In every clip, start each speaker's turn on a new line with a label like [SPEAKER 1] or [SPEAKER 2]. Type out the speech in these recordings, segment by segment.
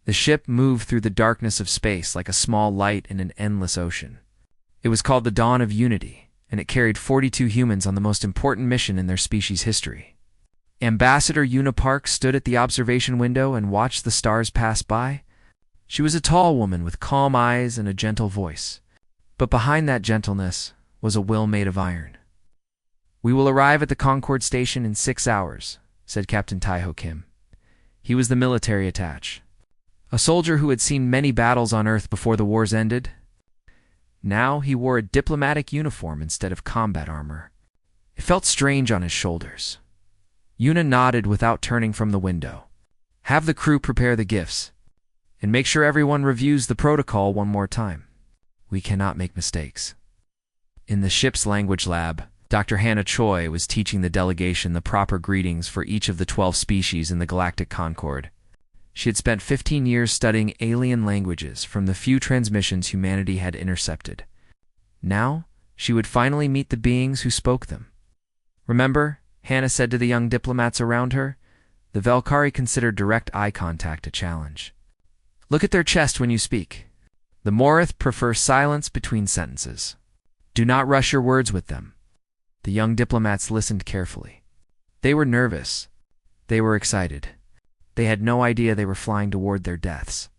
[SPEAKER 1] The ship moved through the darkness of space like a small light in an endless ocean. It was called the Dawn of Unity, and it carried 42 humans on the most important mission in their species' history. Ambassador Una Park stood at the observation window and watched the stars pass by. She was a tall woman with calm eyes and a gentle voice. But behind that gentleness was a will made of iron. "We will arrive at the Concorde station in 6 hours," said Captain Taiho Kim. He was the military attaché, a soldier who had seen many battles on Earth before the wars ended. Now he wore a diplomatic uniform instead of combat armor. It felt strange on his shoulders. Una nodded without turning from the window. "Have the crew prepare the gifts, and make sure everyone reviews the protocol one more time. We cannot make mistakes." In the ship's language lab, Dr. Hannah Choi was teaching the delegation the proper greetings for each of the 12 species in the Galactic Concorde. She had spent 15 years studying alien languages from the few transmissions humanity had intercepted. Now, she would finally meet the beings who spoke them. "Remember," Hannah said to the young diplomats around her, the Valkyrie considered direct eye contact a challenge. "Look at their chest when you speak. The Morith prefer silence between sentences. Do not rush your words with them." The young diplomats listened carefully. They were nervous. They were excited. They had no idea they were flying toward their deaths.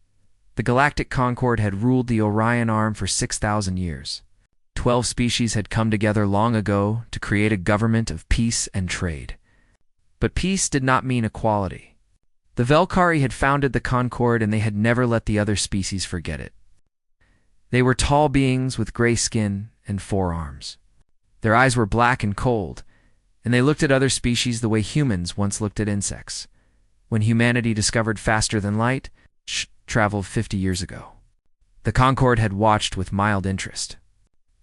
[SPEAKER 1] The Galactic Concorde had ruled the Orion Arm for 6,000 years. 12 species had come together long ago to create a government of peace and trade. But peace did not mean equality. The Valkyrie had founded the Concorde, and they had never let the other species forget it. They were tall beings with gray skin and 4 arms. Their eyes were black and cold, and they looked at other species the way humans once looked at insects, when humanity discovered faster than light traveled 50 years ago. The Concorde had watched with mild interest.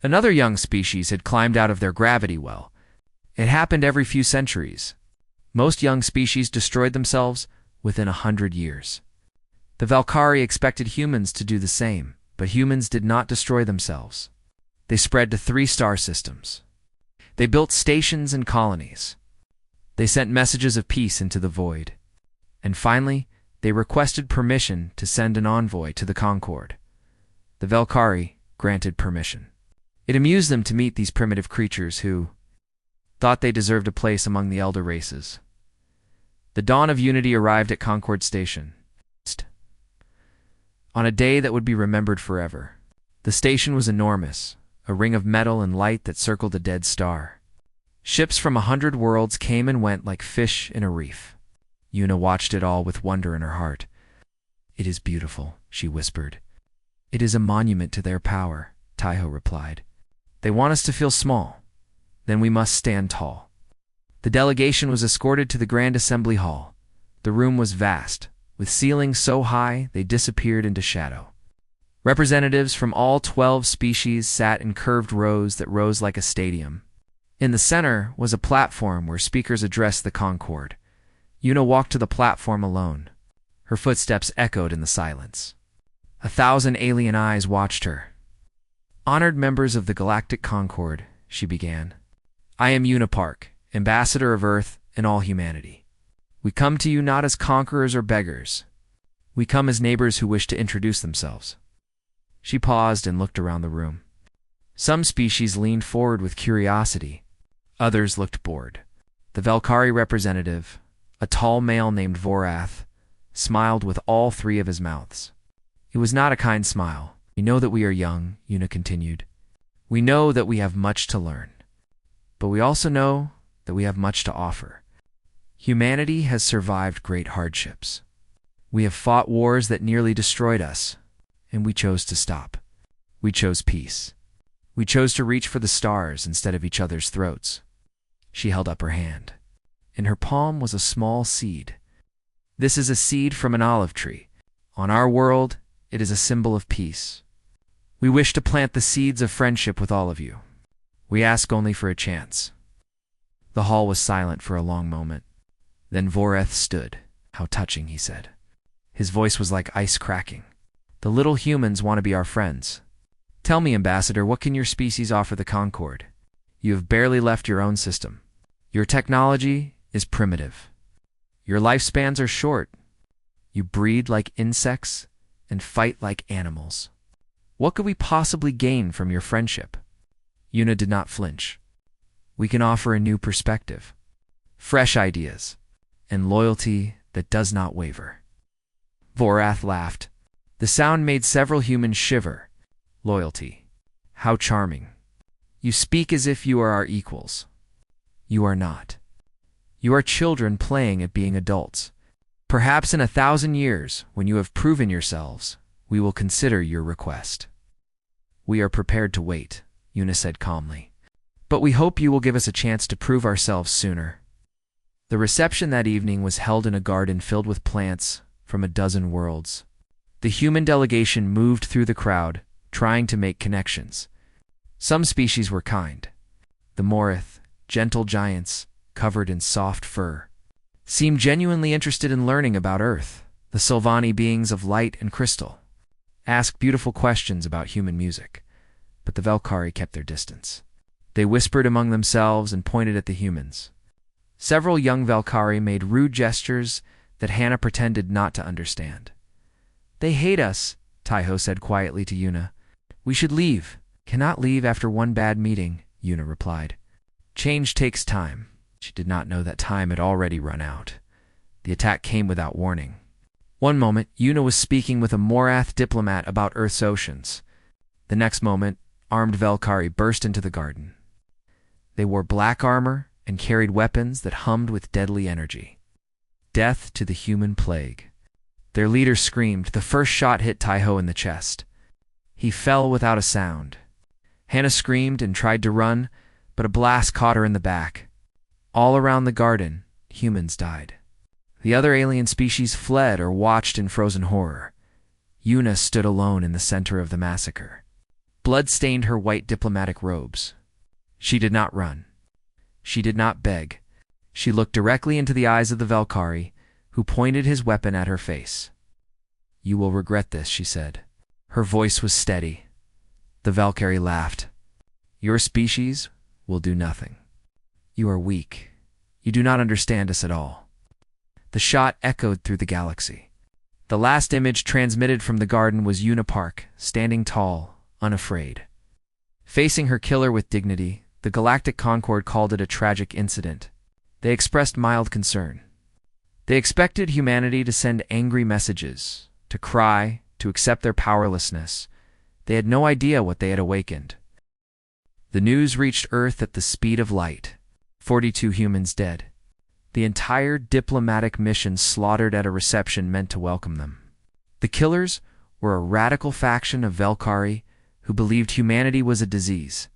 [SPEAKER 1] Another young species had climbed out of their gravity well. It happened every few centuries. Most young species destroyed themselves within 100 years. The Valkyrie expected humans to do the same, but humans did not destroy themselves. They spread to 3 star systems. They built stations and colonies. They sent messages of peace into the void. And finally, they requested permission to send an envoy to the Concorde. The Valkyrie granted permission. It amused them to meet these primitive creatures who thought they deserved a place among the elder races. The Dawn of Unity arrived at Concorde Station on a day that would be remembered forever. The station was enormous, a ring of metal and light that circled a dead star. Ships from 100 worlds came and went like fish in a reef. Una watched it all with wonder in her heart. "It is beautiful," she whispered. "It is a monument to their power," Taiho replied. "They want us to feel small. Then we must stand tall." The delegation was escorted to the Grand Assembly Hall. The room was vast, with ceilings so high they disappeared into shadow. Representatives from all 12 species sat in curved rows that rose like a stadium. In the center was a platform where speakers addressed the Concorde. Una walked to the platform alone. Her footsteps echoed in the silence. 1,000 alien eyes watched her. "Honored members of the Galactic Concorde," she began. "I am Una Park, ambassador of Earth and all humanity. We come to you not as conquerors or beggars. We come as neighbors who wish to introduce themselves." She paused and looked around the room. Some species leaned forward with curiosity. Others looked bored. The Valkyrie representative, a tall male named Vorath, smiled with all 3 of his mouths. It was not a kind smile. "We know that we are young," Una continued. "We know that we have much to learn. But we also know that we have much to offer. Humanity has survived great hardships. We have fought wars that nearly destroyed us, and we chose to stop. We chose peace. We chose to reach for the stars instead of each other's throats." She held up her hand. In her palm was a small seed. "This is a seed from an olive tree. On our world, it is a symbol of peace. We wish to plant the seeds of friendship with all of you. We ask only for a chance." The hall was silent for a long moment. Then Voreth stood. "How touching," he said. His voice was like ice cracking. "The little humans want to be our friends. Tell me, Ambassador, what can your species offer the Concorde? You have barely left your own system. Your technology is primitive. Your lifespans are short. You breed like insects and fight like animals. What could we possibly gain from your friendship? Yuna did not flinch. We can offer a new perspective, fresh ideas, and loyalty that does not waver. Vorath laughed. The sound made several humans shiver. Loyalty. How charming. You speak as if you are our equals. You are not. You are children playing at being adults. Perhaps in 1,000 years, when you have proven yourselves, we will consider your request. We are prepared to wait, Yuna said calmly. But we hope you will give us a chance to prove ourselves sooner. The reception that evening was held in a garden filled with plants from a dozen worlds. The human delegation moved through the crowd, trying to make connections. Some species were kind. The Morith, gentle giants, covered in soft fur, seemed genuinely interested in learning about Earth. The Sylvani, beings of light and crystal, asked beautiful questions about human music, but the Valkyrie kept their distance. They whispered among themselves and pointed at the humans. Several young Valkyrie made rude gestures that Hannah pretended not to understand. They hate us, Taiho said quietly to Yuna. We should leave. Cannot leave after one bad meeting, Yuna replied. Change takes time. She did not know that time had already run out. The attack came without warning. One moment, Yuna was speaking with a Morath diplomat about Earth's oceans. The next moment, armed Valkyrie burst into the garden. They wore black armor and carried weapons that hummed with deadly energy. Death to the human plague. Their leader screamed. The first shot hit Taiho in the chest. He fell without a sound. Hannah screamed and tried to run, but a blast caught her in the back. All around the garden, humans died. The other alien species fled or watched in frozen horror. Yuna stood alone in the center of the massacre. Blood stained her white diplomatic robes. She did not run. She did not beg. She looked directly into the eyes of the Valkyrie, who pointed his weapon at her face. You will regret this, she said. Her voice was steady. The Valkyrie laughed. Your species will do nothing. You are weak. You do not understand us at all. The shot echoed through the galaxy. The last image transmitted from the garden was Yuna Park, standing tall, unafraid. Facing her killer with dignity, the Galactic Concord called it a tragic incident. They expressed mild concern. They expected humanity to send angry messages, to cry, to accept their powerlessness. They had no idea what they had awakened. The news reached Earth at the speed of light. 42 humans dead. The entire diplomatic mission slaughtered at a reception meant to welcome them. The killers were a radical faction of Valkyrie who believed humanity was a disease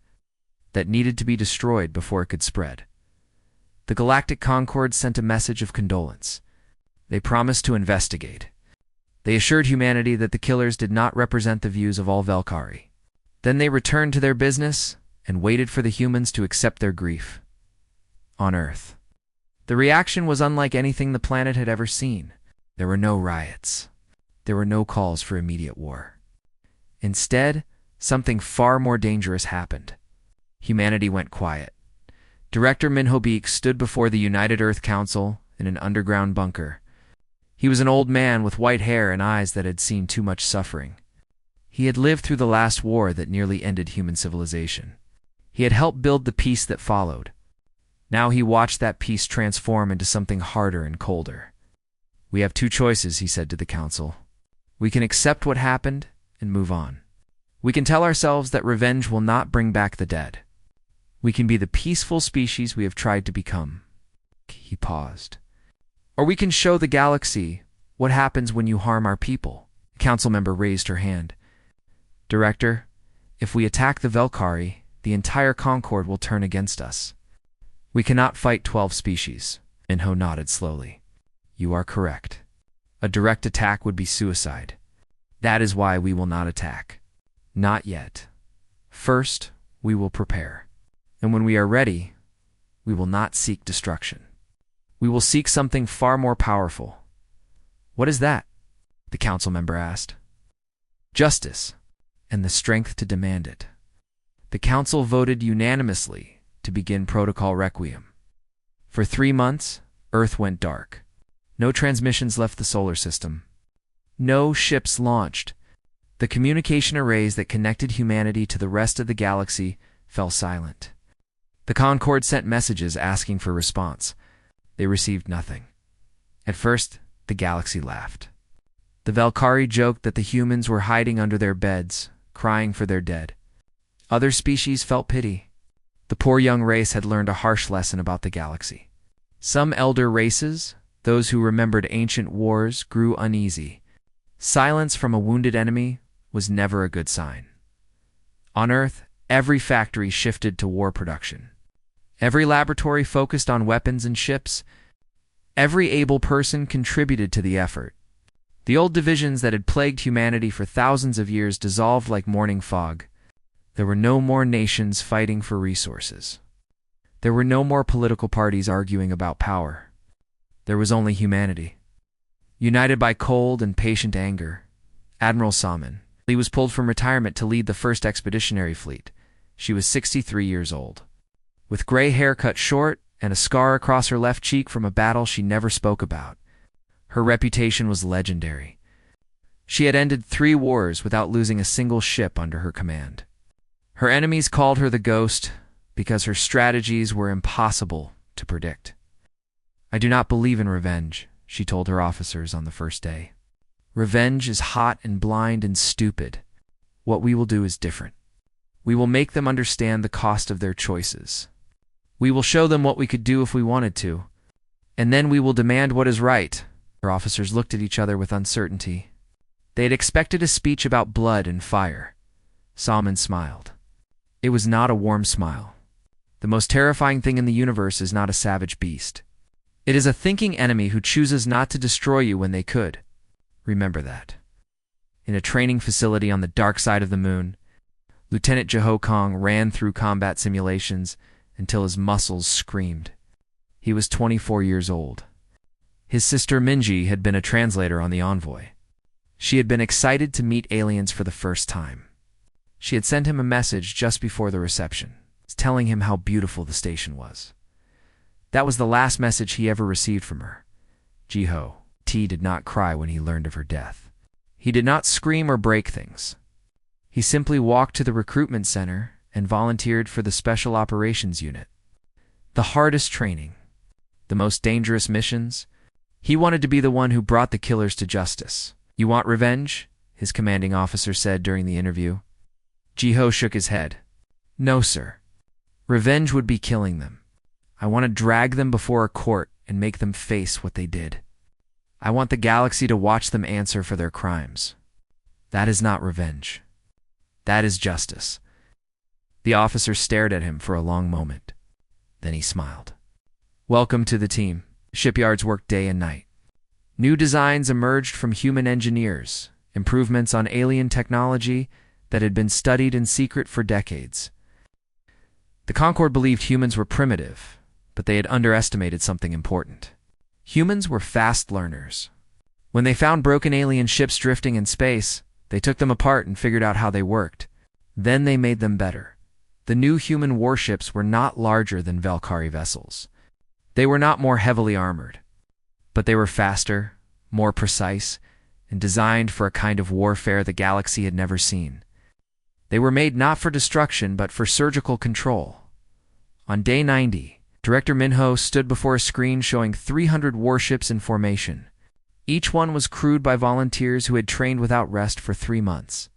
[SPEAKER 1] that needed to be destroyed before it could spread. The Galactic Concord sent a message of condolence. They promised to investigate. They assured humanity that the killers did not represent the views of all Valkyrie. Then they returned to their business and waited for the humans to accept their grief. On Earth, the reaction was unlike anything the planet had ever seen. There were no riots. There were no calls for immediate war. Instead, something far more dangerous happened. Humanity went quiet. Director Minho Beek stood before the United Earth Council in an underground bunker. He was an old man with white hair and eyes that had seen too much suffering. He had lived through the last war that nearly ended human civilization. He had helped build the peace that followed. Now he watched that peace transform into something harder and colder. We have two choices, he said to the council. We can accept what happened and move on. We can tell ourselves that revenge will not bring back the dead. We can be the peaceful species we have tried to become. He paused. Or we can show the galaxy what happens when you harm our people. The council member raised her hand. Director, if we attack the Valkyrie, the entire Concord will turn against us. We cannot fight 12 species. Minho nodded slowly. You are correct. A direct attack would be suicide. That is why we will not attack. Not yet. First, we will prepare. And when we are ready, we will not seek destruction. We will seek something far more powerful. What is that? The council member asked. Justice, and the strength to demand it. The council voted unanimously to begin Protocol Requiem. For 3 months, Earth went dark. No transmissions left the solar system. No ships launched. The communication arrays that connected humanity to the rest of the galaxy fell silent. The Concorde sent messages asking for response. They received nothing. At first, the galaxy laughed. The Valkyrie joked that the humans were hiding under their beds, crying for their dead. Other species felt pity. The poor young race had learned a harsh lesson about the galaxy. Some elder races, those who remembered ancient wars, grew uneasy. Silence from a wounded enemy was never a good sign. On Earth, every factory shifted to war production. Every laboratory focused on weapons and ships. Every able person contributed to the effort. The old divisions that had plagued humanity for thousands of years dissolved like morning fog. There were no more nations fighting for resources. There were no more political parties arguing about power. There was only humanity. United by cold and patient anger, Admiral Salmon Lee was pulled from retirement to lead the first expeditionary fleet. She was 63 years old. With gray hair cut short and a scar across her left cheek from a battle she never spoke about, her reputation was legendary. She had ended 3 wars without losing a single ship under her command. Her enemies called her the Ghost because her strategies were impossible to predict. "I do not believe in revenge," she told her officers on the first day. "Revenge is hot and blind and stupid. What we will do is different. We will make them understand the cost of their choices. We will show them what we could do if we wanted to, and then we will demand what is right." Her officers looked at each other with uncertainty. They had expected a speech about blood and fire. Salmon smiled. It was not a warm smile. The most terrifying thing in the universe is not a savage beast. It is a thinking enemy who chooses not to destroy you when they could. Remember that. In a training facility on the dark side of the moon, Lieutenant Jeho Kong ran through combat simulations until his muscles screamed. He was 24 years old. His sister Minji had been a translator on the Envoy. She had been excited to meet aliens for the first time. She had sent him a message just before the reception, telling him how beautiful the station was. That was the last message he ever received from her. Jeho T did not cry when he learned of her death. He did not scream or break things. He simply walked to the recruitment center and volunteered for the Special Operations Unit. The hardest training, the most dangerous missions. He wanted to be the one who brought the killers to justice. "You want revenge?" his commanding officer said during the interview. Jeho shook his head. "No, sir. Revenge would be killing them. I want to drag them before a court and make them face what they did. I want the galaxy to watch them answer for their crimes. That is not revenge. That is justice." The officer stared at him for a long moment. Then he smiled. "Welcome to the team." Shipyards worked day and night. New designs emerged from human engineers, improvements on alien technology that had been studied in secret for decades. The Concorde believed humans were primitive, but they had underestimated something important. Humans were fast learners. When they found broken alien ships drifting in space, they took them apart and figured out how they worked. Then they made them better. The new human warships were not larger than Valkyrie vessels. They were not more heavily armored, but they were faster, more precise, and designed for a kind of warfare the galaxy had never seen. They were made not for destruction, but for surgical control. On day 90, Director Minho stood before a screen showing 300 warships in formation. Each one was crewed by volunteers who had trained without rest for 3 months.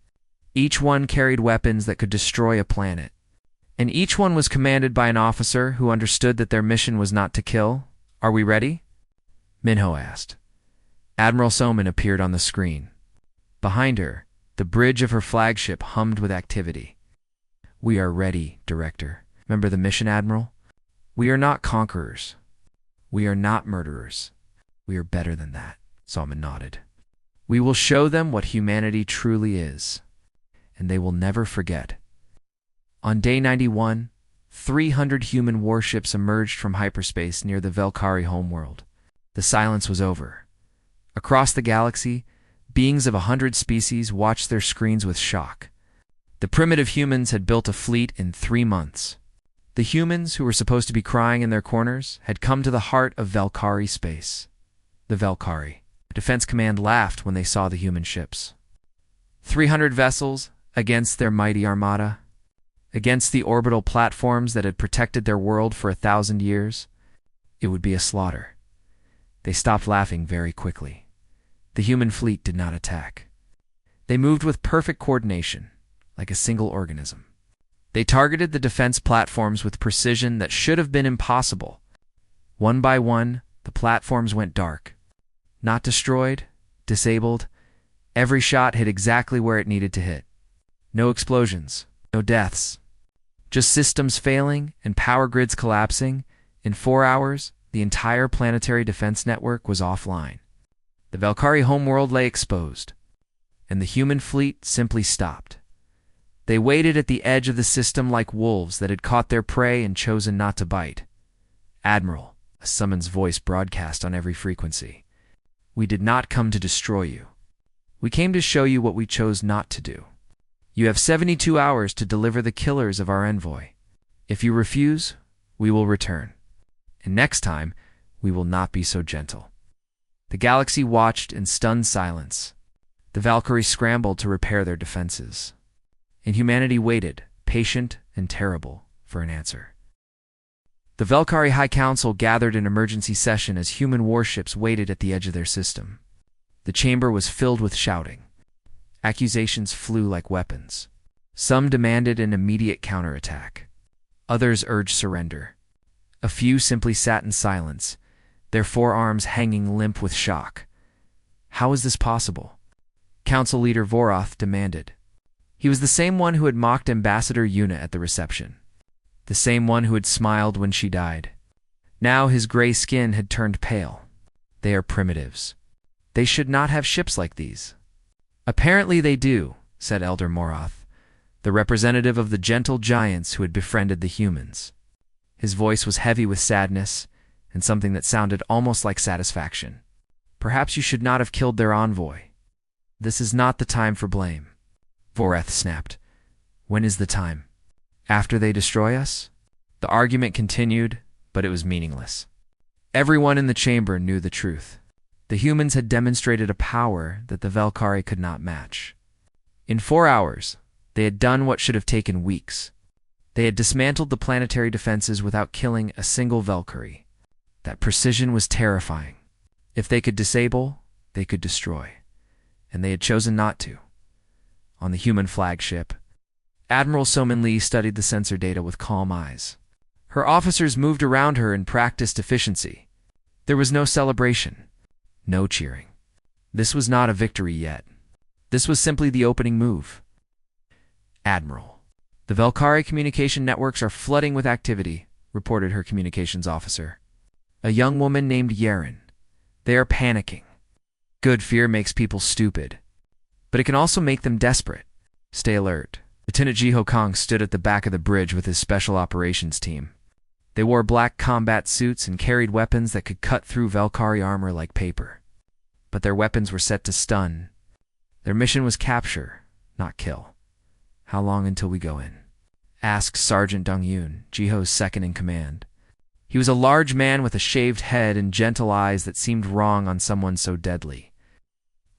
[SPEAKER 1] Each one carried weapons that could destroy a planet. And each one was commanded by an officer who understood that their mission was not to kill. "Are we ready?" Minho asked. Admiral Soman appeared on the screen. Behind her, the bridge of her flagship hummed with activity. "We are ready, Director. Remember the mission, Admiral? We are not conquerors. We are not murderers. We are better than that." Salman nodded. "We will show them what humanity truly is, and they will never forget." On day 91, 300 human warships emerged from hyperspace near the Valkyrie homeworld. The silence was over. Across the galaxy, beings of 100 species watched their screens with shock. The primitive humans had built a fleet in 3 months. The humans, who were supposed to be crying in their corners, had come to the heart of Valkyrie space. The Valkyrie. Defense Command laughed when they saw the human ships. 300 vessels against their mighty armada? Against the orbital platforms that had protected their world for 1,000 years? It would be a slaughter. They stopped laughing very quickly. The human fleet did not attack. They moved with perfect coordination, like a single organism. They targeted the defense platforms with precision that should have been impossible. One by one, the platforms went dark. Not destroyed, disabled. Every shot hit exactly where it needed to hit. No explosions, no deaths. Just systems failing and power grids collapsing. In 4 hours, the entire planetary defense network was offline. The Valkyrie homeworld lay exposed, and the human fleet simply stopped. They waited at the edge of the system like wolves that had caught their prey and chosen not to bite. "Admiral," a summons voice broadcast on every frequency, "we did not come to destroy you. We came to show you what we chose not to do. You have 72 hours to deliver the killers of our Envoy. If you refuse, we will return. And next time, we will not be so gentle." The galaxy watched in stunned silence. The Valkyries scrambled to repair their defenses. And humanity waited, patient and terrible, for an answer. The Valkyrie High Council gathered in emergency session as human warships waited at the edge of their system. The chamber was filled with shouting. Accusations flew like weapons. Some demanded an immediate counterattack. Others urged surrender. A few simply sat in silence, their forearms hanging limp with shock. How is this possible? Council leader Voroth demanded. He was the same one who had mocked Ambassador Yuna at the reception. The same one who had smiled when she died. Now his gray skin had turned pale. They are primitives. They should not have ships like these. Apparently they do, said Elder Moroth, the representative of the gentle giants who had befriended the humans. His voice was heavy with sadness and something that sounded almost like satisfaction. Perhaps you should not have killed their envoy. This is not the time for blame. Voroth snapped. When is the time? After they destroy us? The argument continued, but it was meaningless. Everyone in the chamber knew the truth. The humans had demonstrated a power that the Valkyrie could not match. In 4 hours, they had done what should have taken weeks. They had dismantled the planetary defenses without killing a single Valkyrie. That precision was terrifying. If they could disable, they could destroy. And they had chosen not to. On the human flagship, Admiral Somin Lee studied the sensor data with calm eyes. Her officers moved around her and practiced efficiency. There was no celebration, no cheering. This was not a victory yet. This was simply the opening move. Admiral, the Valkyrie communication networks are flooding with activity, reported her communications officer. A young woman named Yaren. They are panicking. Good, fear makes people stupid. But it can also make them desperate. Stay alert. Lieutenant Jiho Kong stood at the back of the bridge with his special operations team. They wore black combat suits and carried weapons that could cut through Valkyrie armor like paper. But their weapons were set to stun. Their mission was capture, not kill. How long until we go in? Asked Sergeant Dong Yoon, Jiho's second in command. He was a large man with a shaved head and gentle eyes that seemed wrong on someone so deadly.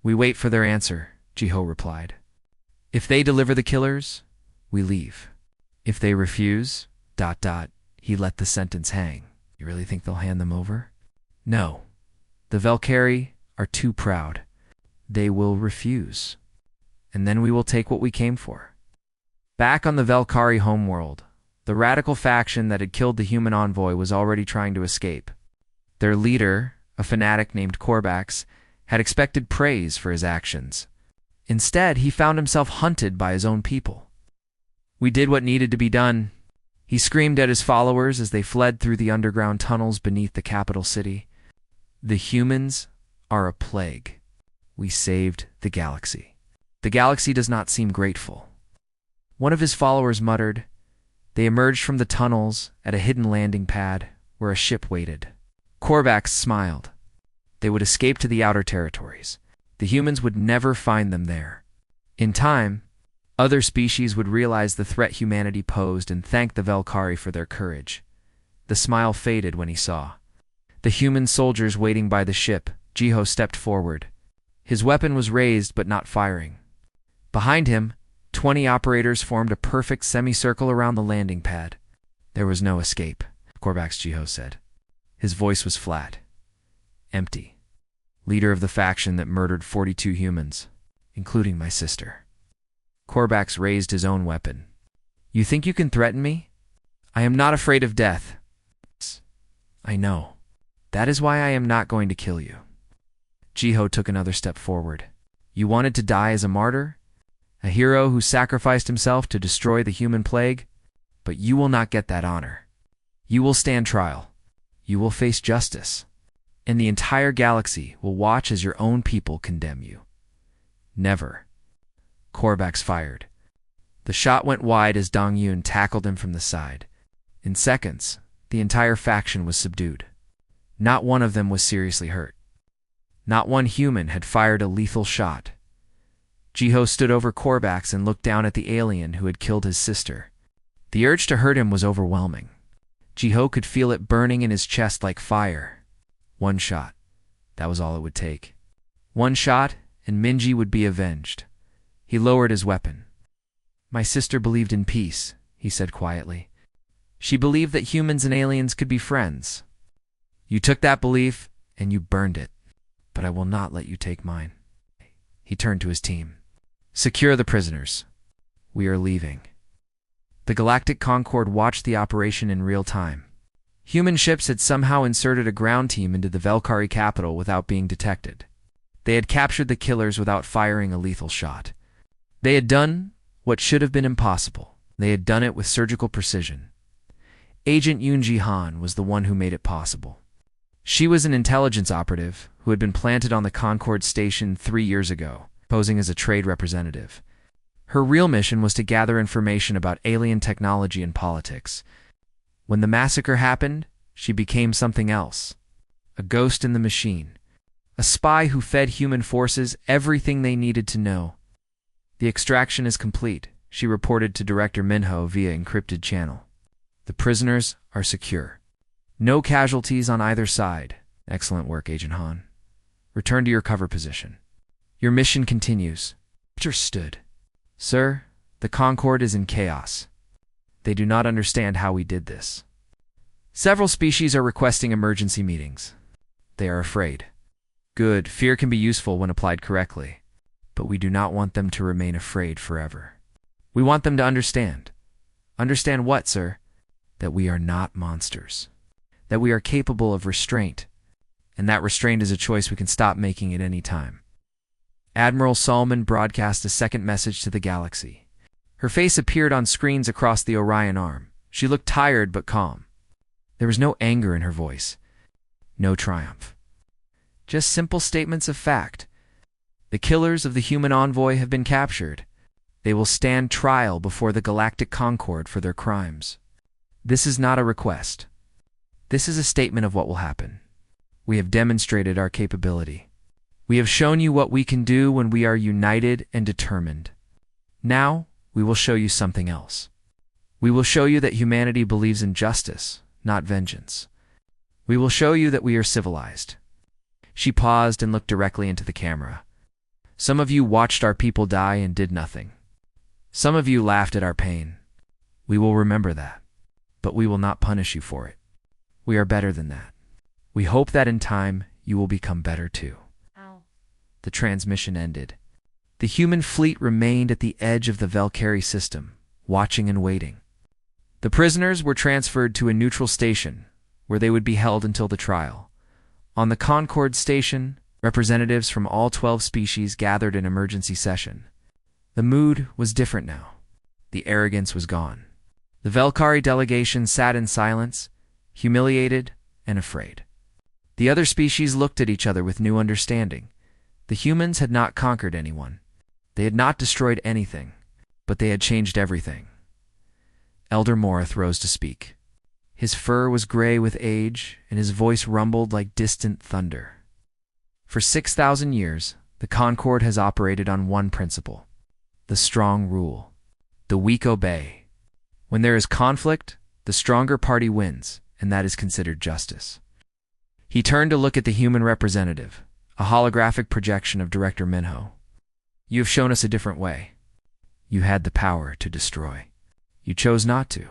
[SPEAKER 1] We wait for their answer, Jiho replied. If they deliver the killers, we leave. If they refuse, ... He let the sentence hang. You really think they'll hand them over? No. The Valkyrie are too proud. They will refuse. And then we will take what we came for. Back on the Valkyrie homeworld, the radical faction that had killed the human envoy was already trying to escape. Their leader, a fanatic named Korvax, had expected praise for his actions. Instead, he found himself hunted by his own people. We did what needed to be done, he screamed at his followers as they fled through the underground tunnels beneath the capital city. The humans are a plague. We saved the galaxy. The galaxy does not seem grateful. One of his followers muttered. They emerged from the tunnels at a hidden landing pad where a ship waited. Korvax smiled. They would escape to the outer territories. The humans would never find them there. In time, other species would realize the threat humanity posed and thank the Valkyrie for their courage. The smile faded when he saw the human soldiers waiting by the ship. Jiho stepped forward. His weapon was raised but not firing. Behind him, 20 operators formed a perfect semicircle around the landing pad. There was no escape, Korvax Jiho said. His voice was flat. Empty. Leader of the faction that murdered 42 humans, including my sister. Korvax raised his own weapon. You think you can threaten me? I am not afraid of death. I know. That is why I am not going to kill you. Jiho took another step forward. You wanted to die as a martyr? A hero who sacrificed himself to destroy the human plague? But you will not get that honor. You will stand trial. You will face justice. And the entire galaxy will watch as your own people condemn you. Never. Korvax fired. The shot went wide as Dong Yun tackled him from the side. In seconds, the entire faction was subdued. Not one of them was seriously hurt. Not one human had fired a lethal shot. Jiho stood over Korvax and looked down at the alien who had killed his sister. The urge to hurt him was overwhelming. Jiho could feel it burning in his chest like fire. One shot. That was all it would take. One shot, and Minji would be avenged. He lowered his weapon. My sister believed in peace, he said quietly. She believed that humans and aliens could be friends. You took that belief, and you burned it. But I will not let you take mine. He turned to his team. Secure the prisoners. We are leaving. The Galactic Concord watched the operation in real time. Human ships had somehow inserted a ground team into the Velkari capital without being detected. They had captured the killers without firing a lethal shot. They had done what should have been impossible. They had done it with surgical precision. Agent Yoon Han was the one who made it possible. She was an intelligence operative who had been planted on the Concord station 3 years ago, posing as a trade representative. Her real mission was to gather information about alien technology and politics. When the massacre happened, she became something else. A ghost in the machine. A spy who fed human forces everything they needed to know. The extraction is complete, she reported to Director Minho via encrypted channel. The prisoners are secure. No casualties on either side. Excellent work, Agent Han. Return to your cover position. Your mission continues. Understood. Sir, the Concord is in chaos. They do not understand how we did this. Several species are requesting emergency meetings. They are afraid. Good, fear can be useful when applied correctly, but we do not want them to remain afraid forever. We want them to understand. Understand what, sir? That we are not monsters. That we are capable of restraint, and that restraint is a choice we can stop making at any time. Admiral Salman broadcast a second message to the galaxy. Her face appeared on screens across the Orion arm. She looked tired but calm. There was no anger in her voice, no triumph. Just simple statements of fact. The killers of the human envoy have been captured. They will stand trial before the Galactic Concord for their crimes. This is not a request. This is a statement of what will happen. We have demonstrated our capability. We have shown you what we can do when we are united and determined. Now, we will show you something else. We will show you that humanity believes in justice, not vengeance. We will show you that we are civilized. She paused and looked directly into the camera. Some of you watched our people die and did nothing. Some of you laughed at our pain. We will remember that, but we will not punish you for it. We are better than that. We hope that in time, you will become better too.
[SPEAKER 2] Ow.
[SPEAKER 1] The transmission ended. The human fleet remained at the edge of the Velkari system, watching and waiting. The prisoners were transferred to a neutral station, where they would be held until the trial. On the Concord station, representatives from all 12 species gathered in emergency session. The mood was different now. The arrogance was gone. The Velkari delegation sat in silence, humiliated and afraid. The other species looked at each other with new understanding. The humans had not conquered anyone. They had not destroyed anything, but they had changed everything. Elder Morith rose to speak. His fur was gray with age, and his voice rumbled like distant thunder. For 6,000 years, the Concord has operated on one principle: the strong rule. The weak obey. When there is conflict, the stronger party wins, and that is considered justice. He turned to look at the human representative, a holographic projection of Director Minho. You have shown us a different way. You had the power to destroy. You chose not to.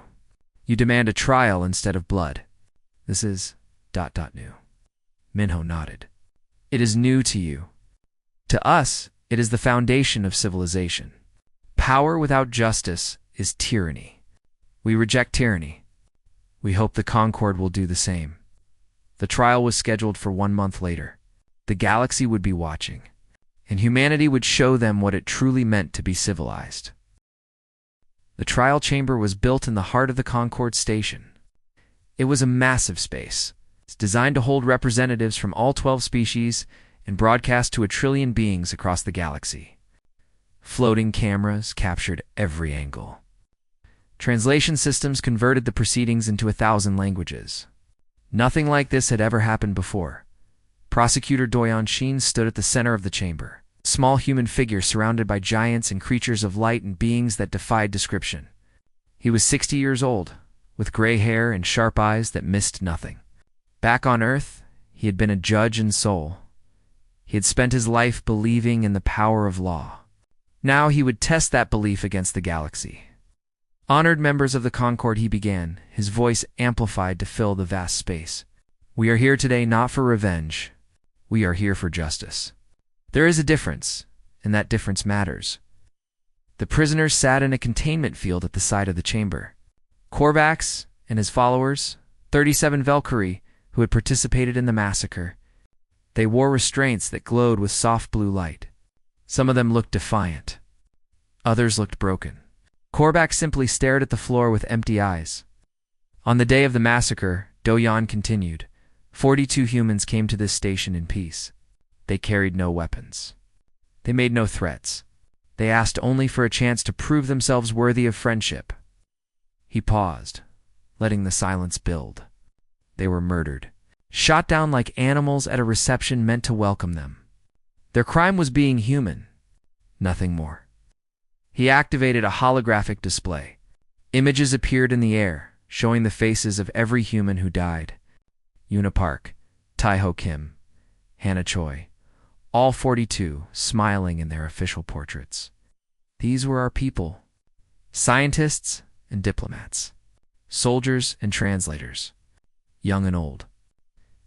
[SPEAKER 1] You demand a trial instead of blood. This is ... new. Minho nodded. It is new to you. To us, it is the foundation of civilization. Power without justice is tyranny. We reject tyranny. We hope the Concord will do the same. The trial was scheduled for 1 month later. The galaxy would be watching, and humanity would show them what it truly meant to be civilized. The trial chamber was built in the heart of the Concord station. It was a massive space, designed to hold representatives from all 12 species and broadcast to 1 trillion beings across the galaxy. Floating cameras captured every angle. Translation systems converted the proceedings into 1,000 languages. Nothing like this had ever happened before. Prosecutor Doyon Sheen stood at the center of the chamber, a small human figure surrounded by giants and creatures of light and beings that defied description. He was 60 years old, with gray hair and sharp eyes that missed nothing. Back on Earth, he had been a judge in soul. He had spent his life believing in the power of law. Now he would test that belief against the galaxy. Honored members of the Concord, he began, his voice amplified to fill the vast space. We are here today not for revenge. We are here for justice. There is a difference, and that difference matters. The prisoners sat in a containment field at the side of the chamber. Korvax and his followers, 37 Valkyrie, who had participated in the massacre. They wore restraints that glowed with soft blue light. Some of them looked defiant. Others looked broken. Korvax simply stared at the floor with empty eyes. On the day of the massacre, Doyon continued, 42 humans came to this station in peace. They carried no weapons. They made no threats. They asked only for a chance to prove themselves worthy of friendship. He paused, letting the silence build. They were murdered, shot down like animals at a reception meant to welcome them. Their crime was being human, nothing more. He activated a holographic display. Images appeared in the air, showing the faces of every human who died. Yuna Park, Taiho Kim, Hannah Choi, all 42 smiling in their official portraits. These were our people, scientists and diplomats, soldiers and translators, young and old.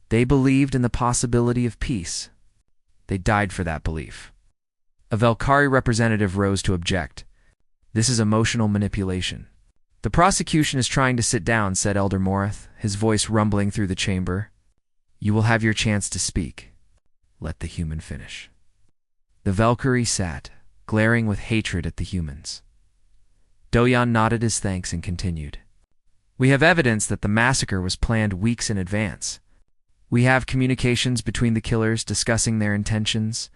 [SPEAKER 1] They believed in the possibility of peace. They died for that belief. A Valkyrie representative rose to object. This is emotional manipulation. The prosecution is trying to sit down, said Elder Morath, his voice rumbling through the chamber. You will have your chance to speak. Let the human finish. The Valkyrie sat, glaring with hatred at the humans. Doyon nodded his thanks and continued. We have evidence that the massacre was planned weeks in advance. We have communications between the killers discussing their intentions.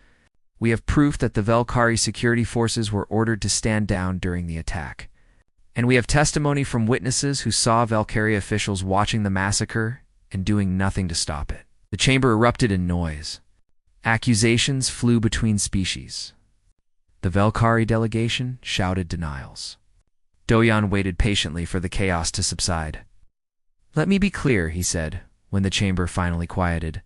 [SPEAKER 1] We have proof that the Valkyrie security forces were ordered to stand down during the attack. And we have testimony from witnesses who saw Valkyrie officials watching the massacre and doing nothing to stop it. The chamber erupted in noise. Accusations flew between species. The Valkyrie delegation shouted denials. Doyon waited patiently for the chaos to subside. Let me be clear, he said, when the chamber finally quieted.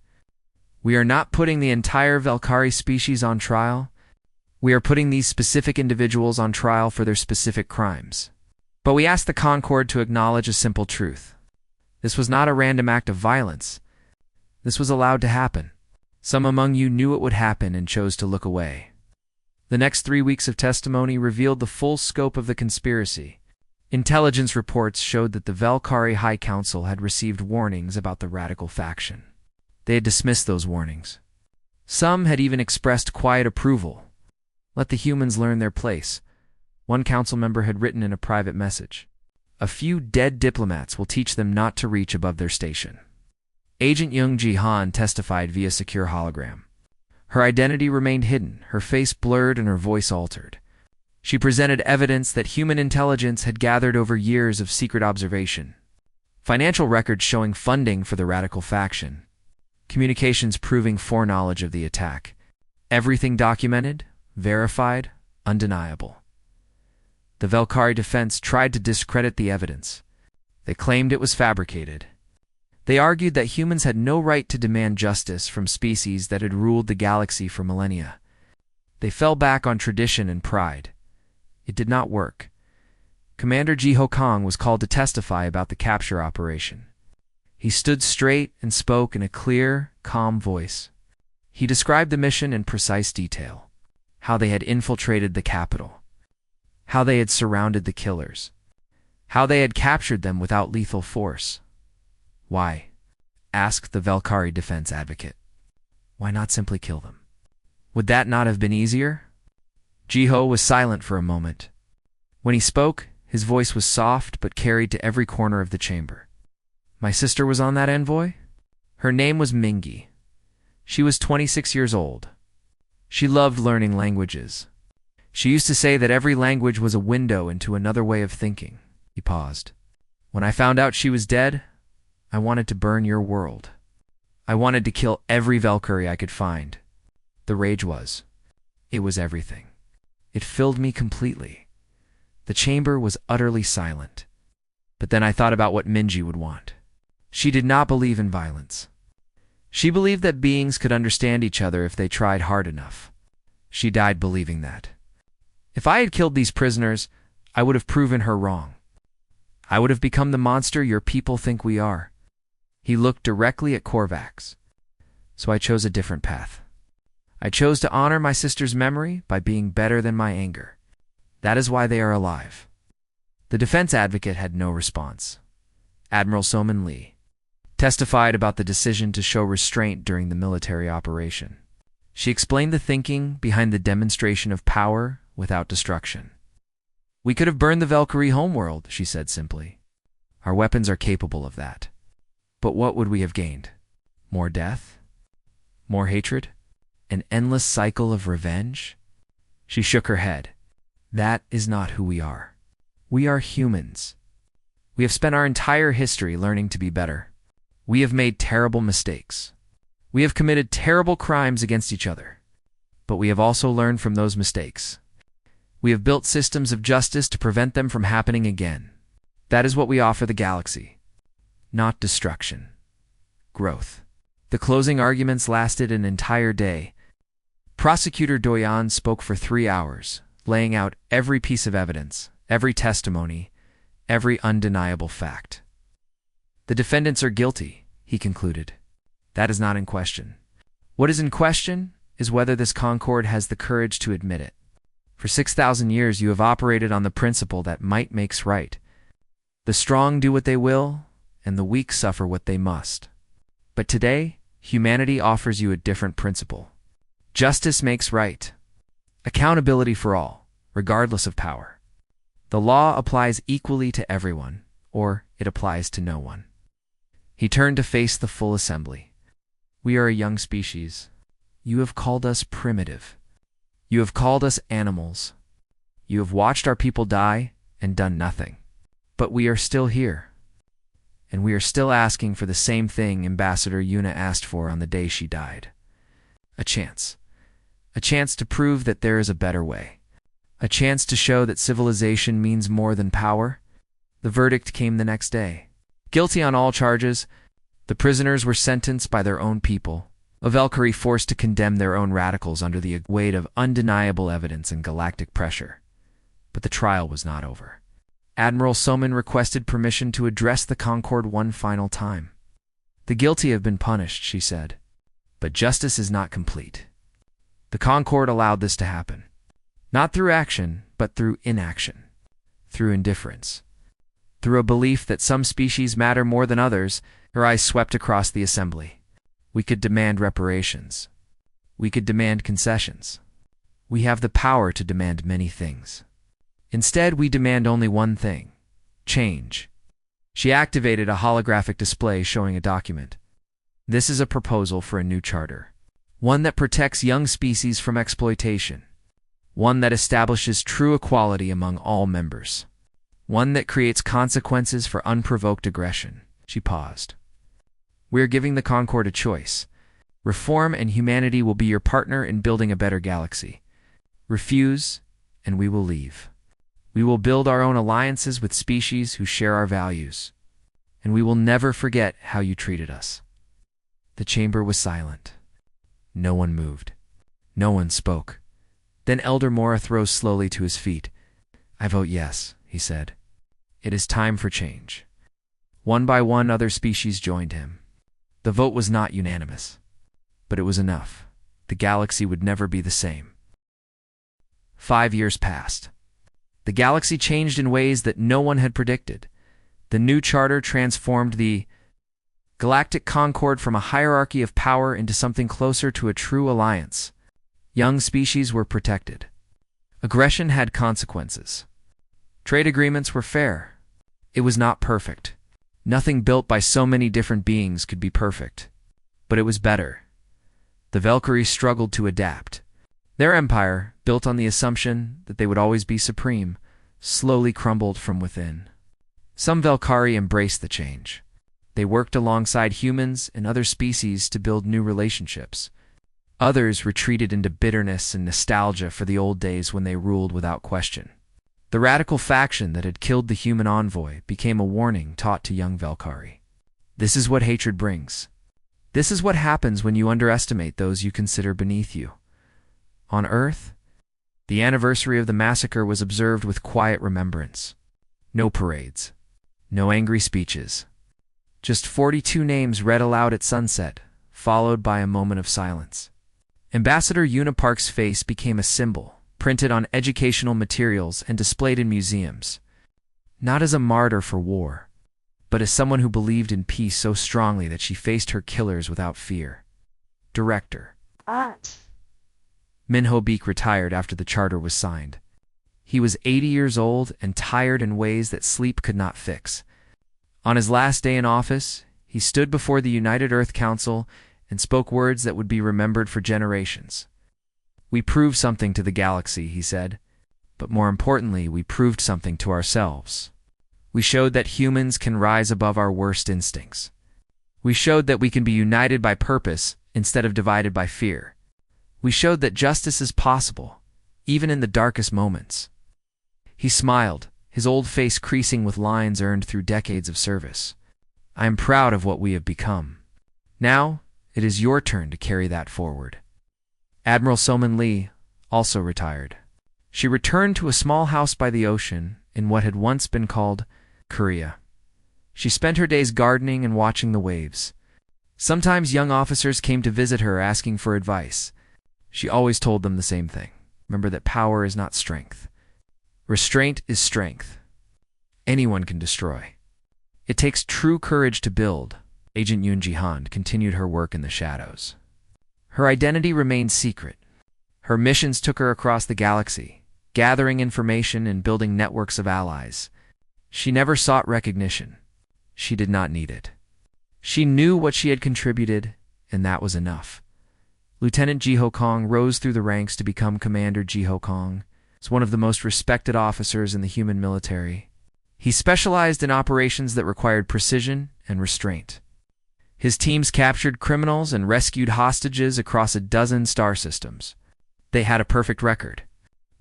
[SPEAKER 1] We are not putting the entire Valkyrie species on trial. We are putting these specific individuals on trial for their specific crimes. But we ask the Concord to acknowledge a simple truth. This was not a random act of violence. This was allowed to happen. Some among you knew it would happen and chose to look away. The next 3 weeks of testimony revealed the full scope of the conspiracy. Intelligence reports showed that the Valkyrie High Council had received warnings about the radical faction. They had dismissed those warnings. Some had even expressed quiet approval. Let the humans learn their place, one council member had written in a private message. A few dead diplomats will teach them not to reach above their station. Agent Young Ji-han testified via secure hologram. Her identity remained hidden, her face blurred and her voice altered. She presented evidence that human intelligence had gathered over years of secret observation. Financial records showing funding for the radical faction. Communications proving foreknowledge of the attack. Everything documented, verified, undeniable. The Valkyrie defense tried to discredit the evidence. They claimed it was fabricated. They argued that humans had no right to demand justice from species that had ruled the galaxy for millennia. They fell back on tradition and pride. It did not work. Commander Jiho Kong was called to testify about the capture operation. He stood straight and spoke in a clear, calm voice. He described the mission in precise detail, how they had infiltrated the capital, how they had surrounded the killers, how they had captured them without lethal force. Why? Asked the Valkyrie defense advocate. Why not simply kill them? Would that not have been easier? Jiho was silent for a moment. When he spoke, his voice was soft but carried to every corner of the chamber. My sister was on that envoy? Her name was Mingi. She was 26 years old. She loved learning languages. She used to say that every language was a window into another way of thinking. He paused. When I found out she was dead, I wanted to burn your world. I wanted to kill every Valkyrie I could find. The rage was. It was everything. It filled me completely. The chamber was utterly silent. But then I thought about what Minji would want. She did not believe in violence. She believed that beings could understand each other if they tried hard enough. She died believing that. If I had killed these prisoners, I would have proven her wrong. I would have become the monster your people think we are. He looked directly at Korvax. So I chose a different path. I chose to honor my sister's memory by being better than my anger. That is why they are alive. The defense advocate had no response. Admiral Soman Lee testified about the decision to show restraint during the military operation. She explained the thinking behind the demonstration of power without destruction. We could have burned the Valkyrie homeworld, she said simply. Our weapons are capable of that. But what would we have gained? More death? More hatred? An endless cycle of revenge? She shook her head. That is not who we are. We are humans. We have spent our entire history learning to be better. We have made terrible mistakes. We have committed terrible crimes against each other. But we have also learned from those mistakes. We have built systems of justice to prevent them from happening again. That is what we offer the galaxy. Not destruction. Growth. The closing arguments lasted an entire day. Prosecutor Doyan spoke for 3 hours, laying out every piece of evidence, every testimony, every undeniable fact. The defendants are guilty, he concluded. That is not in question. What is in question is whether this Concord has the courage to admit it. For 6,000 years you have operated on the principle that might makes right. The strong do what they will, and the weak suffer what they must. But today, humanity offers you a different principle. Justice makes right. Accountability for all, regardless of power. The law applies equally to everyone, or it applies to no one. He turned to face the full assembly. We are a young species. You have called us primitive. You have called us animals. You have watched our people die and done nothing. But we are still here. And we are still asking for the same thing Ambassador Yuna asked for on the day she died. A chance. A chance to prove that there is a better way. A chance to show that civilization means more than power. The verdict came the next day. Guilty on all charges, the prisoners were sentenced by their own people, a Valkyrie forced to condemn their own radicals under the weight of undeniable evidence and galactic pressure. But the trial was not over. Admiral Soman requested permission to address the Concord one final time. The guilty have been punished, she said, but justice is not complete. The Concord allowed this to happen. Not through action, but through inaction. Through indifference. Through a belief that some species matter more than others, her eyes swept across the assembly. We could demand reparations. We could demand concessions. We have the power to demand many things. Instead, we demand only one thing: change. She activated a holographic display showing a document. This is a proposal for a new charter. One that protects young species from exploitation. One that establishes true equality among all members. One that creates consequences for unprovoked aggression. She paused. We are giving the Concord a choice. Reform and humanity will be your partner in building a better galaxy. Refuse, and we will leave. We will build our own alliances with species who share our values. and we will never forget how you treated us." The chamber was silent. No one moved. No one spoke. Then Elder Morath rose slowly to his feet. "I vote yes," he said. "It is time for change." One by one, other species joined him. The vote was not unanimous, but it was enough. The galaxy would never be the same. 5 years passed. The galaxy changed in ways that no one had predicted. The new charter transformed the Galactic Concord from a hierarchy of power into something closer to a true alliance. Young species were protected. Aggression had consequences. Trade agreements were fair. It was not perfect. Nothing built by so many different beings could be perfect. But it was better. The Valkyries struggled to adapt. Their empire, built on the assumption that they would always be supreme, slowly crumbled from within. Some Valkyrie embraced the change. They worked alongside humans and other species to build new relationships. Others retreated into bitterness and nostalgia for the old days when they ruled without question. The radical faction that had killed the human envoy became a warning taught to young Valkyrie. This is what hatred brings. This is what happens when you underestimate those you consider beneath you. On Earth, the anniversary of the massacre was observed with quiet remembrance. No parades. No angry speeches. Just 42 names read aloud at sunset, followed by a moment of silence. Ambassador Unipark's face became a symbol, printed on educational materials and displayed in museums. Not as a martyr for war, but as someone who believed in peace so strongly that she faced her killers without fear. Director. Minho Beek retired after the charter was signed. He was 80 years old and tired in ways that sleep could not fix. On his last day in office, he stood before the United Earth Council and spoke words that would be remembered for generations. "We proved something to the galaxy," he said, "but more importantly, we proved something to ourselves. We showed that humans can rise above our worst instincts. We showed that we can be united by purpose instead of divided by fear. We showed that justice is possible, even in the darkest moments." He smiled, his old face creasing with lines earned through decades of service. "I am proud of what we have become. Now, it is your turn to carry that forward." Admiral Soman Lee also retired. She returned to a small house by the ocean in what had once been called Korea. She spent her days gardening and watching the waves. Sometimes young officers came to visit her asking for advice. She always told them the same thing. Remember that power is not strength. Restraint is strength. Anyone can destroy. It takes true courage to build. Agent Yoon Ji-han continued her work in the shadows. Her identity remained secret. Her missions took her across the galaxy, gathering information and building networks of allies. She never sought recognition. She did not need it. She knew what she had contributed, and that was enough. Lieutenant Ji-ho Kong rose through the ranks to become Commander Ji-ho Kong. He was one of the most respected officers in the human military. He specialized in operations that required precision and restraint. His teams captured criminals and rescued hostages across a dozen star systems. They had a perfect record.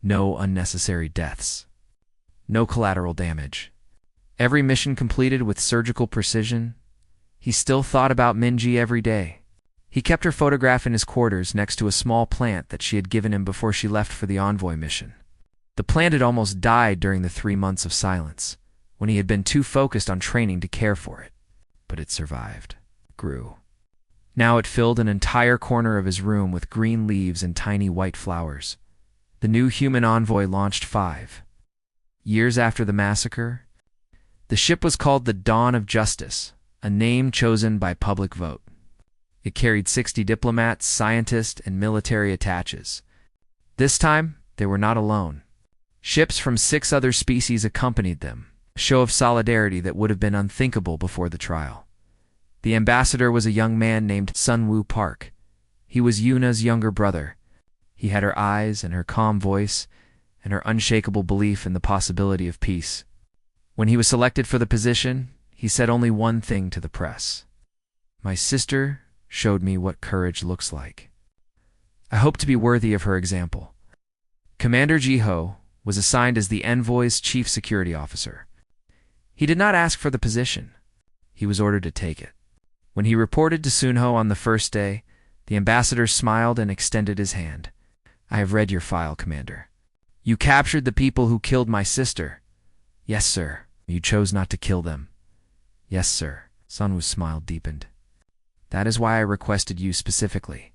[SPEAKER 1] No unnecessary deaths. No collateral damage. Every mission completed with surgical precision. He still thought about Minji every day. He kept her photograph in his quarters next to a small plant that she had given him before she left for the Envoy mission. The plant had almost died during the 3 months of silence, when he had been too focused on training to care for it. But it survived. Grew. Now it filled an entire corner of his room with green leaves and tiny white flowers. The new human envoy launched 5 years after the massacre. The ship was called the Dawn of Justice, a name chosen by public vote. It carried 60 diplomats, scientists, and military attaches. This time, they were not alone. Ships from 6 other species accompanied them, a show of solidarity that would have been unthinkable before the trial. The ambassador was a young man named Sun-Woo Park. He was Yuna's younger brother. He had her eyes and her calm voice and her unshakable belief in the possibility of peace. When he was selected for the position, he said only one thing to the press. "My sister showed me what courage looks like. I hope to be worthy of her example." Commander Ji-ho was assigned as the Envoy's chief security officer. He did not ask for the position. he was ordered to take it. When he reported to Sunho on the first day, the ambassador smiled and extended his hand. "I have read your file, Commander. You captured the people who killed my sister." "Yes, sir." "You chose not to kill them." "Yes, sir." Sunwoo's smile deepened. "That is why I requested you specifically.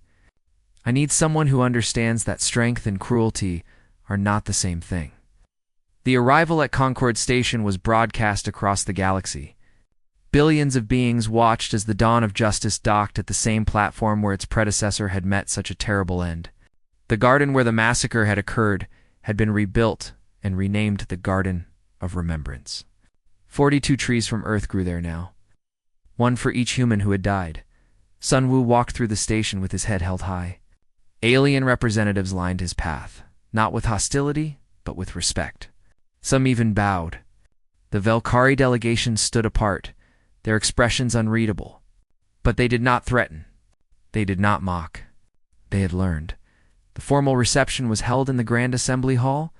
[SPEAKER 1] I need someone who understands that strength and cruelty are not the same thing." The arrival at Concord Station was broadcast across the galaxy. Billions of beings watched as the dawn of justice docked at the same platform where its predecessor had met such a terrible end. The garden where the massacre had occurred had been rebuilt and renamed the Garden of Remembrance. 42 trees from Earth grew there now, one for each human who had died. Sunwoo walked through the station with his head held high. Alien representatives lined his path, not with hostility, but with respect. Some even bowed. The Velkari delegation stood apart, their expressions unreadable. But they did not threaten. They did not mock. They had learned. The formal reception was held in the Grand Assembly Hall.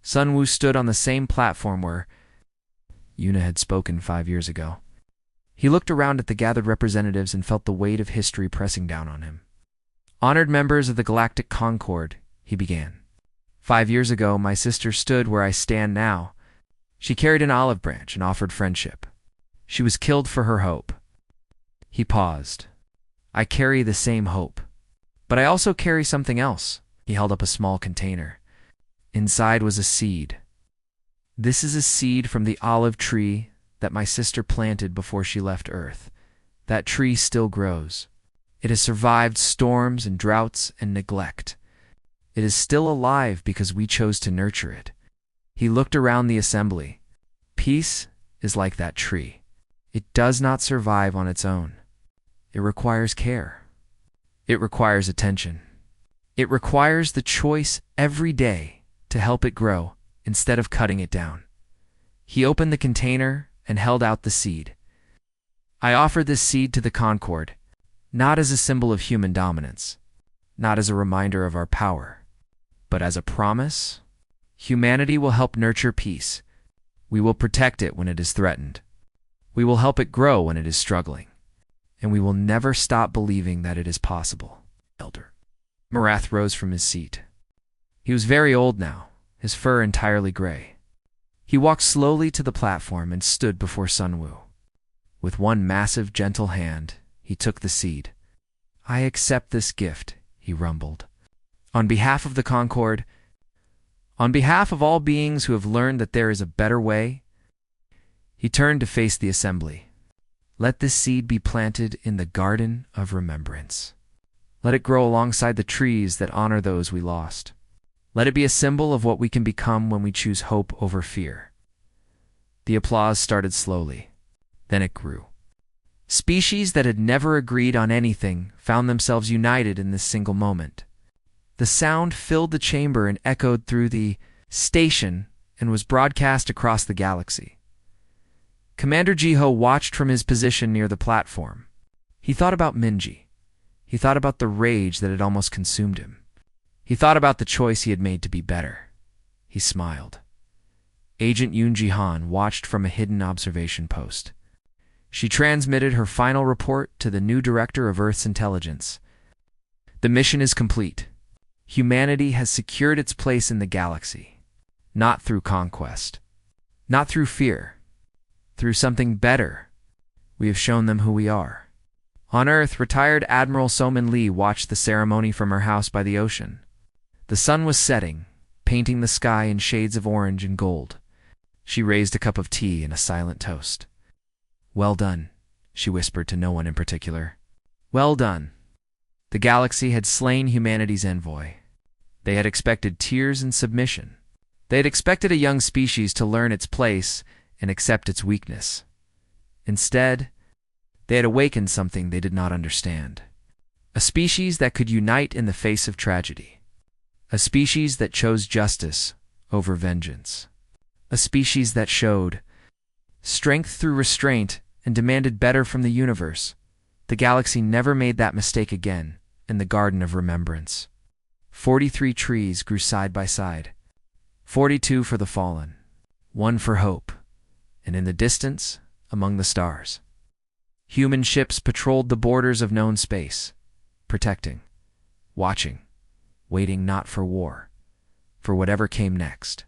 [SPEAKER 1] Sunwoo stood on the same platform where Yuna had spoken 5 years ago. He looked around at the gathered representatives and felt the weight of history pressing down on him. "Honored members of the Galactic Concord," he began. 5 years ago, my sister stood where I stand now. She carried an olive branch and offered friendship. She was killed for her hope." He paused. "I carry the same hope. But I also carry something else." He held up a small container. Inside was a seed. "This is a seed from the olive tree that my sister planted before she left Earth. That tree still grows. It has survived storms and droughts and neglect. It is still alive because we chose to nurture it." He looked around the assembly. Peace is like that tree. It does not survive on its own. It requires care. It requires attention. It requires the choice every day to help it grow instead of cutting it down. He opened the container and held out the seed. "I offer this seed to the Concord, not as a symbol of human dominance, not as a reminder of our power, but as a promise. Humanity will help nurture peace. We will protect it when it is threatened. We will help it grow when it is struggling. And we will never stop believing that it is possible." Elder Marath rose from his seat. He was very old now, his fur entirely gray. He walked slowly to the platform and stood before Sunwoo. With one massive, gentle hand, he took the seed. "I accept this gift," he rumbled. "On behalf of the Concord, on behalf of all beings who have learned that there is a better way." He turned to face the assembly. "Let this seed be planted in the Garden of Remembrance. Let it grow alongside the trees that honor those we lost. Let it be a symbol of what we can become when we choose hope over fear." The applause started slowly. Then it grew. Species that had never agreed on anything found themselves united in this single moment. The sound filled the chamber and echoed through the station and was broadcast across the galaxy. Commander Jiho watched from his position near the platform. He thought about Minji. He thought about the rage that had almost consumed him. He thought about the choice he had made to be better. He smiled. Agent Yoon Ji-han watched from a hidden observation post. She transmitted her final report to the new director of Earth's intelligence. "The mission is complete. Humanity has secured its place in the galaxy, not through conquest, not through fear, through something better. We have shown them who we are." On Earth, retired Admiral Somin Lee watched the ceremony from her house by the ocean. The sun was setting, painting the sky in shades of orange and gold. She raised a cup of tea in a silent toast. "Well done," she whispered to no one in particular. "Well done." The galaxy had slain humanity's envoy. They had expected tears and submission. They had expected a young species to learn its place and accept its weakness. Instead, they had awakened something they did not understand. A species that could unite in the face of tragedy. A species that chose justice over vengeance. A species that showed strength through restraint and demanded better from the universe. The galaxy never made that mistake again in the Garden of Remembrance. 43 trees grew side by side. 42 for the fallen. 1 for hope. And in the distance, among the stars, Human ships patrolled the borders of known space, protecting, watching, waiting not for war, for whatever came next.